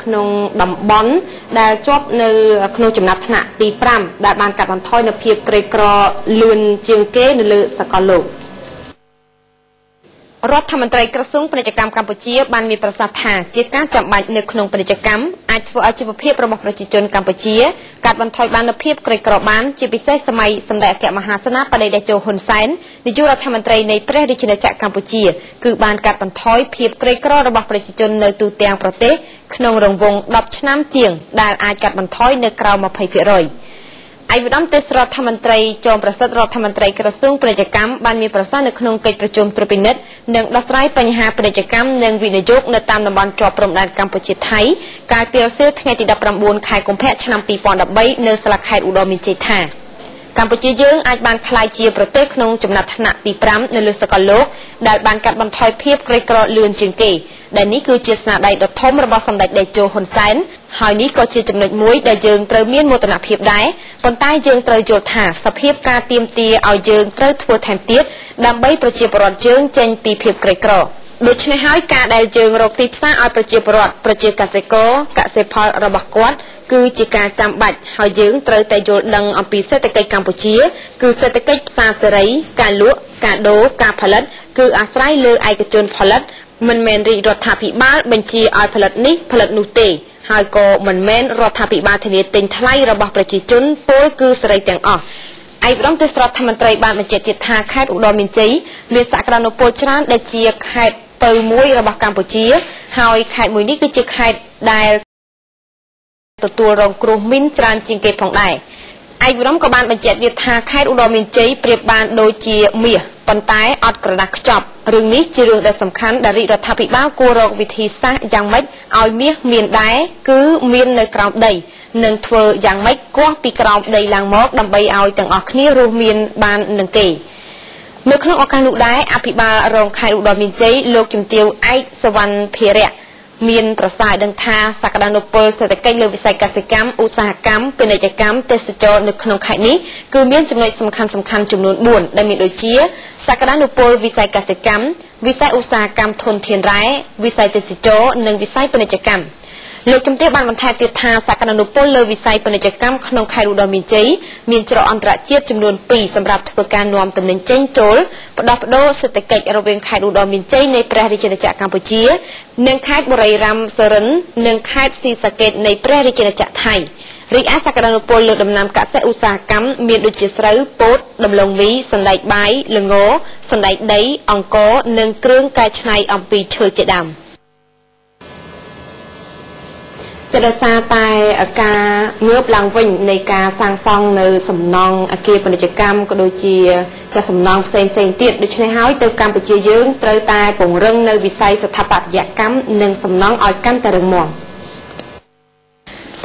ក្នុងតំបន់ដែលជាប់នៅក្នុងចំណាត់ថ្នាក់ទី5ដែលបានកាត់បន្ថយនៅភាពក្រីក្រលឿនជាងគេនៅលើសកលលោករដ្ឋមន្ត្រីក្រសួងពាណិជ្ជកម្មកម្ពុជាបានមានប្រសាសន៍ថាជាការចាំបាច់នៅក្នុងពាណិជ្ជកម្មអាចធ្វើឲ្យជីវភាពរបស់ប្រជាជនកម្ពុជាកាត់បន្ថយបាននូវភាពក្រីក្របានជាពិសេសសម័យសម្ដេចអគ្គមហាសេនាបតីតេជោហ៊ុនសែននាយករដ្ឋមន្ត្រីនៃព្រះរាជាណាចក្រកម្ពុជាគឺបានកាត់បន្ថយភាពក្រីក្ររបស់ប្រជាជននៅទូទាំងប្រទេសក្នុងរង្វង់10ឆ្នាំជាងដែលអាចកាត់បន្ថយនៅក្រោម 20%ឯកឧត្តមទេសរដ្ឋមន្ត្រីចោមប្រសិទ្ធរដ្ឋមន្ត្រីក្រសួងពាណិជ្ជកម្មបានមានប្រសាសន៍នៅក្នុងកិច្ចប្រជុំត្រួតពិនិត្យនិងដោះស្រាយបញ្ហាពាណិជ្ជកម្មនិងវិនិយោគនៅតាមតំបន់ជាប់ព្រំដែនកម្ពុជាថៃកាលពីរសៀលថ្ងៃទី19ខែកុម្ភៈឆ្នាំ2013នៅសាលាខេត្តឧត្តរមានជ័យថាកម្ពុជាយើងអាចបានក្លាយជាប្រទេសក្នុងចំណាត់ថ្នាក់ទី5នៅលើសកលលោកដែលបានកាត់បន្ថយភាពក្រីក្រលឿនជាងគេដែលនេះគឺជាស្នាដៃដ៏ធំរបស់សម្ដេចតេជោហ៊ុនសែនហើយនេះក៏ជាចំណុចមួយដែលយើងត្រូវមានមោទនភាពដែរប៉ុន្តែយើងត្រូវយល់ថាសភាពការទាមទារឲ្យយើងត្រូវធ្វើថែមទៀតដើម្បីប្រជាពលរដ្ឋយើងចេញពីភាពក្រីក្រដូច្នេះហើយការដែលយើងរកទីផ្សារឲ្យប្រជាពលរដ្ឋប្រជាកសិករកសិផលរបស់គាត់គឺជាការចាំបាច់ហើយយើងត្រូវតែយល់ដឹងអំពីសេដ្ឋកិច្ចកម្ពុជាគឺសេដ្ឋកិច្ចផ្សារសេរីការលក់ការដូរការផលិតគឺអាស្រ័យលើឯកជនផលិតមិនមែនរាជរដ្ឋាភិបាលបញ្ជាឲ្យផលិតនេះផលិតនោះទេហើយក៏មិនមែនរដ្ឋាភិបាលធានាទិញថ្លៃរបស់ប្រជាជនពលគឺសេរីទាំងអស់ឯកឧត្តមទេសរដ្ឋមន្ត្រីបានបញ្ជាក់ទៀតថាខេត្តឧត្តរមានជ័យមានសក្តានុពលច្រើនដែលជាខេត្តពៅមួយរបស់កម្ពុជាហើយខេត្តមួយនេះគឺជាខេត្តដែលទទួលរងគ្រោះមីនច្រើនជាងគេផងដែរឯកឧត្តមក៏បានបញ្ជាក់ទៀតថាខេត្តឧត្តរមានជ័យប្រៀបបានដូចជាមាសប៉ុន្តែអត់ក្រដាស់ខ្ចប់រឿងនេះជារឿងដែលសំខាន់ដែលរាជរដ្ឋាភិបាលគួររកវិធីសាស្ត្រយ៉ាងម៉េចឲ្យមាសមានដែរគឺមាននៅក្រោមដីនិងធ្វើយ៉ាងម៉េចគាស់ពីក្រោមដីឡើងមកដើម្បីឲ្យទាំងអស់គ្នារស់មានបាននឹងគេនៅក្នុងឱកាសនោះដែរអភិបាលរងខេត្តឧត្តរមានជ័យលោកជំទាវឯកសវណ្ណភិរៈមានប្រសាសន៍ដឹងថាសក្តានុពលសេដ្ឋកិច្ចលើវិស័យកសិកម្មឧស្សាហកម្មពាណិជ្ជកម្មទេសចរនៅក្នុងខេត្តនេះគឺមានចំណុចសំខាន់ចំនួន4ដែលមានដូចជាសក្តានុពលវិស័យកសិកម្មវិស័យឧស្សាហកម្មធនធានរ៉ែវិស័យទេសចរនិងវិស័យពាណិជ្ជកម្មលោកជំទាវបានបន្ថែមទៀតថាសក្តានុពលលើវិស័យពាណិជ្ជកម្មក្នុងខេត្តឧត្តរមានជ័យមានច្រកអន្តរជាតិចំនួន2សម្រាប់ធ្វើការនាំទំនិញចេញចូលផ្ដោះប្ដូរសេដ្ឋកិច្ចរវាងខេត្តឧត្តរមានជ័យនៃព្រះរាជាណាចក្រកម្ពុជានិងខេត្តបុរីរាំងសរិននិងខេត្តស៊ីសាកេតនៃព្រះរាជាណាចក្រថៃរីឯសក្តានុពលលើដំណាំកសិឧស្សាហកម្មមានដូចជាស្រូវពោតដំឡូងមីសណ្តែកបាយល្ងសណ្តែកដីអង្ករនិងគ្រឿងកែច្នៃអំពីឈើជាដើមជាដោយសារតែការងើបឡើងវិញនៃការសាងសង់នៅសំណង់អគារពាណិជ្ជកម្មក៏ដូចជាសំណង់ផ្សេងទៀតដូច្នេះហើយទៅកម្ពុជាយើងត្រូវតែពង្រឹងនៅវិស័យស្ថាបត្យកម្មនិងសំណង់ឲ្យកាន់តែរឹងមាំ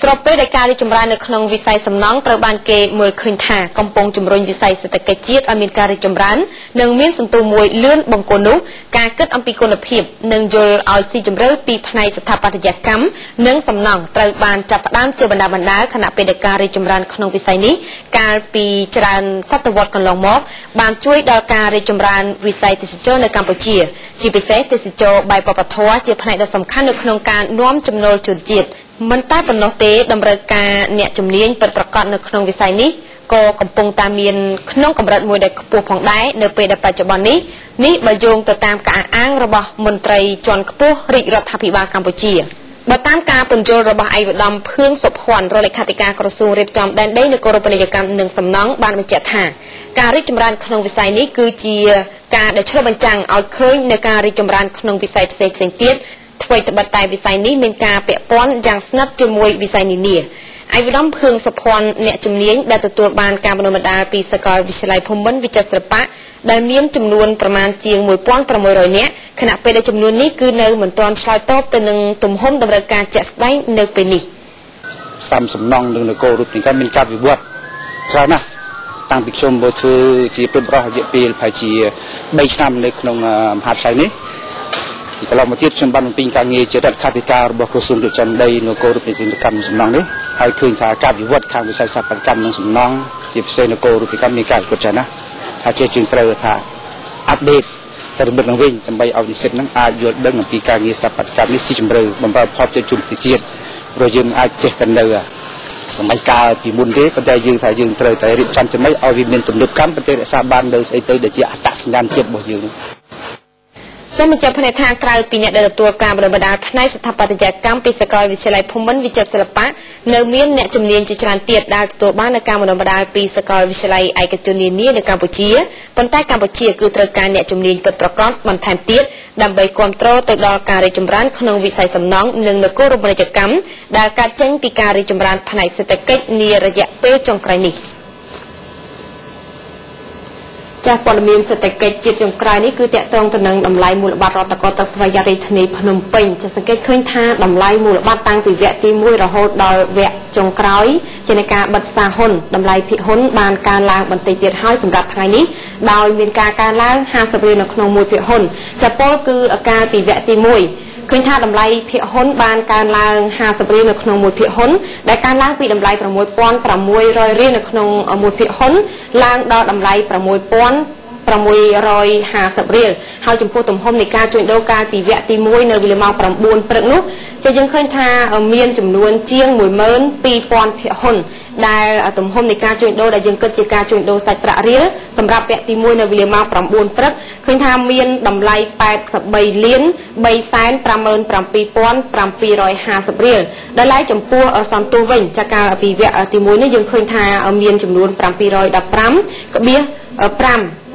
ស្របពេលដែលការរីកចម្រើននៅក្នុងវិស័យសំណង់ត្រូវបានគេមើលឃើញថាកំពុងជំរុញវិស័យសេដ្ឋកិច្ចជាតិឲ្យមានការរីកចម្រើននិងមានសន្ទុះមួយលឿនបង្គោលនោះការគិតអំពីគុណភាពនិងយល់ឲ្យស៊ីជម្រៅពីផ្នែកស្ថាបត្យកម្មនិងសំណង់ត្រូវបានចាប់ផ្ដើមជាបណ្ដាខណៈពេលដែលការរីកចម្រើនក្នុងវិស័យនេះកាលពីច្រើនសតវត្សរ៍កន្លងមកបានជួយដល់ការរីកចម្រើនវិស័យទេសចរនៅកម្ពុជាជាពិសេសទេសចរបែបវប្បធម៌ជាផ្នែកដ៏សំខាន់នៅក្នុងការនាំចំណូលជនជាតិមិនតែប៉ុណ្ណោះទេតម្រូវការអ្នកជំនាញពិតប្រាកដនៅក្នុងវិស័យនេះក៏កំពុងតែមានក្នុងកម្រិតមួយដែលខ្ពស់ផងដែរនៅពេលដែលបច្ចុប្បន្ននេះបើយោងទៅតាមការអាងរបស់មន្ត្រីជាន់ខ្ពស់រាជរដ្ឋាភិបាលកម្ពុជាបើតាមការពន្យល់របស់ឯកឧត្តមភឿងសុភ័ណ្ឌរដ្ឋលេខាធិការក្រសួងរៀបចំដែនដីនគរពាណិជ្ជកម្មនិងសំណង់បានបញ្ជាក់ថាការរីកចម្រើនក្នុងវិស័យនេះគឺជាការដែលឆ្លុះបញ្ចាំងឲ្យឃើញនៅការរីកចម្រើនក្នុងវិស័យផ្សេងទៀតអ្វីត្បិតតែវិស័យនេះមានការពាក់ព័ន្ធយ៉ាងស្និទ្ធជាមួយវិស័យនានាឯកឧត្តមភឿងសុភ័ណ្ឌអ្នកជំនាញដែលទទួលបានការបណ្ដុះបណ្ដាលពីសាកលវិទ្យាល័យភូមិន្ទវិចិត្រសិល្បៈដែលមានចំនួនប្រមាណជាង 1600 នាក់ខណៈពេលដែលចំនួននេះគឺនៅមិនទាន់ឆ្លើយតបទៅនឹងទំហំតម្រូវការជាក់ស្ដែងនៅពេលនេះសំណង់និងនគររូបនេះមានការវិវត្តច្រើនណាស់តាំងពីខ្ញុំមកធ្វើជាព្រឹទ្ធបរិយារយៈពេលប្រហែលជា3ឆ្នាំនៅក្នុងមហាវិទ្យាល័យនេះកន្លងមកទៀតខ្ញុំបានបំពេញការងារជារដ្ឋាភិបាលរបស់ក្រសួងរៀបចំដីនគររូបនីយកម្មសំណង់នេះហើយឃើញថាការវិវត្តខាងវិស័យស្ថាបត្យកម្មនិងសំណង់ជាពិសេសនគររូបនីយកម្មមានការវិវត្តច្រើនណាស់ថាជាជាងត្រូវថាអាប់ដេត ទៅរំលឹកនឹងវិញដើម្បីឲ្យនិស្សិតនឹងអាចយល់ដឹងអំពីការងារស្ថាបត្យកម្មនេះស៊ីជម្រៅបំរើផលប្រយោជន៍ជូនប្រទេសជាតិព្រោះយើងអាចចេះតែនៅសម័យកាលពីមុនទេប៉ុន្តែយើងថាយើងត្រូវតែរៀបចំចំណុចឲ្យវាមានទំនើបកម្មប៉ុន្តែរក្សាបាននៅស្អីទៅដែលជាអត្តសញ្ញាណជាតិរបស់យើងសូមបញ្ជាក់ផ្នែកថាក្រៅពីអ្នកដែលទទួលការបណ្ដុះបណ្ដាលផ្នែកស្ថាបត្យកម្មពីសាកលវិទ្យាល័យភូមិន្ទវិចិត្រសិល្បៈនៅមានអ្នកជំនាញជាច្រើនទៀតដែលទទួលបាននូវការបណ្ដុះបណ្ដាលពីសាកលវិទ្យាល័យឯកជននានានៅកម្ពុជាប៉ុន្តែកម្ពុជាគឺត្រូវការអ្នកជំនាញពិតប្រាកដបន្ថែមទៀតដើម្បីគ្រប់គ្រងទៅដល់ការរីកចម្រើនក្នុងវិស័យសំណង់និងនគររូបនីយកម្មដែលកើតចេញពីការរីកចម្រើនផ្នែកសេដ្ឋកិច្ចនារយៈពេលចុងក្រោយនេះចាស់ព័ត៌មានសេដ្ឋកិច្ចជាតិចុងក្រោយនេះគឺតាក់ទងទៅនឹងតម្លៃមូលបត្ររដ្ឋកោទឹកស្វយរាជធានីភ្នំពេញចាសសង្កេតឃើញថាតម្លៃមូលបត្រតាំងពីវគ្គទី1រហូតដល់វគ្គចុងក្រោយជានៃការបិទផ្សារហ៊ុនតម្លៃភាគហ៊ុនបានកើនឡើងបន្តិចទៀតហើយសម្រាប់ថ្ងៃនេះដោយមានការកើនឡើង50រៀលនៅក្នុងមួយភាគហ៊ុនចាពលគឺកាលពីវគ្គទី1ឃើញថាតម្លៃភាគហ៊ុនបានកើនឡើង50រៀលនៅក្នុងមួយភាគហ៊ុនដែលកើនឡើងពីតម្លៃ 6,600 រៀលនៅក្នុងមួយភាគហ៊ុនឡើងដល់តម្លៃ 6,650 រៀលហើយចំពោះទំហំនៃការជួញដូរកាលពីវគ្គទី1នៅវេលាម៉ោង 9 ព្រឹកនោះជាយើងឃើញថាមានចំនួនជាង 12,000 ភាគហ៊ុនដែលទំហំនៃការជួញដូរដែលយើងគិតជាការជួញដូរសាច់ប្រាក់រៀលសម្រាប់វគ្គទី1នៅវេលាម៉ោង 9 ព្រឹកឃើញថាមានតម្លៃ 83 លាន 377,750 រៀលដល់ឡែកចំពោះសន្ទុះវិញចាកាលពីវគ្គទី1នេះយើងឃើញថាមានចំនួន 715.5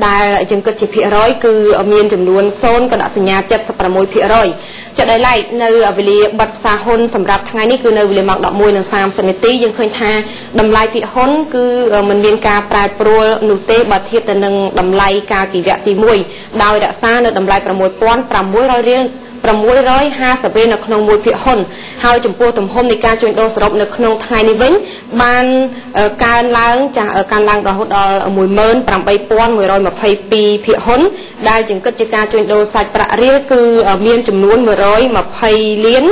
ដែលយើងគិតជាភាគរយគឺមានចំនួន0កណ្ដសញ្ញា 76% ចុះដោយឡែកនៅវេលាបិទផ្សារហ៊ុនសម្រាប់ថ្ងៃនេះគឺនៅវេលាម៉ោង 11:30 នាទីយើងឃើញថាតម្លៃភាគហ៊ុនគឺមិនមានការប្រែប្រួលនោះទេបើធៀបទៅនឹងតម្លៃកាលពីវគ្គទី1ដោយរក្សានៅតម្លៃ 6,600 រៀល 650 រៀលនៅក្នុងមួយភាគហ៊ុនហើយចំពោះទំហំនៃការជួញដូរសរុបនៅក្នុងថ្ងៃនេះវិញបានកើនឡើងរហូតដល់ 18,122 ភាគហ៊ុនដែលយើងគិតជាការជួញដូរសាច់ប្រាក់រៀលគឺមានចំនួន 120 លាន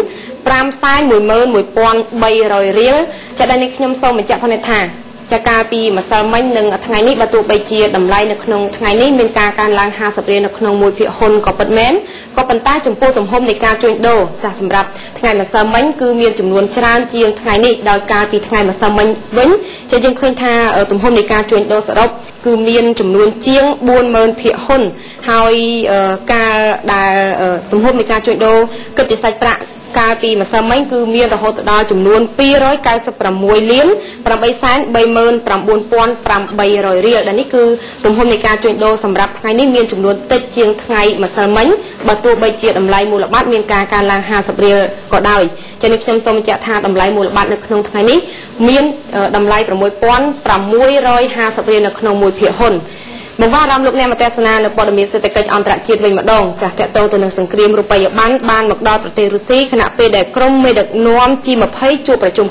511,300 រៀលចាដែលនេះខ្ញុំសូមបញ្ជាក់ផងថាចាកាលពីម្សិលមិញនិងថ្ងៃនេះបើទោះបីជាតម្លៃនៅក្នុងថ្ងៃនេះមានការកើនឡើង50រៀលនៅក្នុងមួយភាគហ៊ុនក៏ពិតមែនក៏ប៉ុន្តែចំពោះទំហំនៃការជួញដូរចាស់សម្រាប់ថ្ងៃម្សិលមិញគឺមានចំនួនច្រើនជាងថ្ងៃនេះដោយកាលពីថ្ងៃម្សិលមិញវិញចាយើងឃើញថាទំហំនៃការជួញដូរសរុបគឺមានចំនួនជាង 40,000 ភាគហ៊ុនហើយការដែលទំហំនៃការជួញដូរគិតជាសាច់ប្រាក់កាលពីម្សិលមិញគឺមានរហូតដល់ចំនួន 296 លាន 839,800 រៀលដែលនេះគឺទំហំនៃការជួញដូរសម្រាប់ថ្ងៃនេះមានចំនួនតិចជាងថ្ងៃម្សិលមិញបើទោះបីជាតម្លៃមូលបត្រមានការកើនឡើង50រៀលក៏ដោយចឹងនេះខ្ញុំសូមបញ្ជាក់ថាតម្លៃមូលបត្រនៅក្នុងថ្ងៃនេះមានតម្លៃ 6,650 រៀលនៅក្នុងមួយភាគហ៊ុនមកវារំលឹកអ្នកមកទស្សនានៅព័ត៌មានសេដ្ឋកិច្ចអន្តរជាតិវិញម្ដងចាស់តកតទៅនឹងសង្គ្រាមរូបិយប័ណ្ណបានមកដល់ប្រទេសរុស្ស៊ីខណៈពេលដែលក្រុមមេដឹកនាំ G20 ជួបប្រជុំ